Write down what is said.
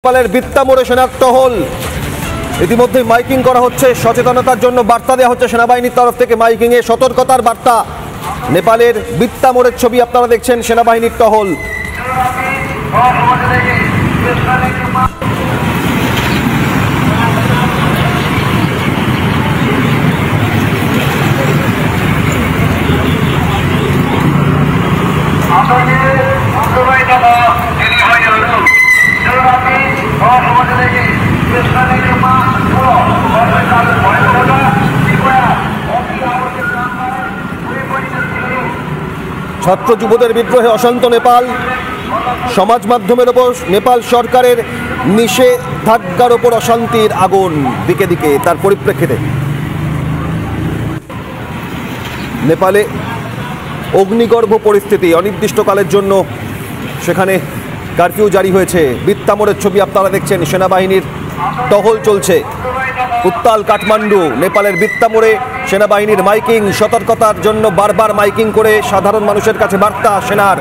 নেপালের বিত্তামোড়ে সেনার টহল ইতিমধ্যে মাইকিং করা হচ্ছে, সচেতনতার জন্য বার্তা দেওয়া হচ্ছে সেনাবাহিনীর তরফ থেকে। মাইকিং এ সতর্কতার বার্তা। নেপালের বিত্তামোড়ের ছবি আপনারা দেখছেন, সেনাবাহিনীর টহল। ছাত্র যুবদের বিদ্রোহে অশান্ত নেপাল, সমাজ মাধ্যমের ওপর নেপাল সরকারের নিষেধাজ্ঞার ওপর অশান্তির আগুন দিকে দিকে। তার পরিপ্রেক্ষিতে নেপালে অগ্নিগর্ভ পরিস্থিতি, অনির্দিষ্টকালের জন্য সেখানে কারফিউ জারি হয়েছে। বিত্তামোড়ের ছবি আপনারা দেখছেন, সেনাবাহিনীর টহল চলছে। উত্তাল কাঠমান্ডু, নেপালের বিত্তামোড়ে সেনাবাহিনীর মাইকিং, সতর্কতার জন্য বারবার মাইকিং করে সাধারণ মানুষের কাছে বার্তা সেনার।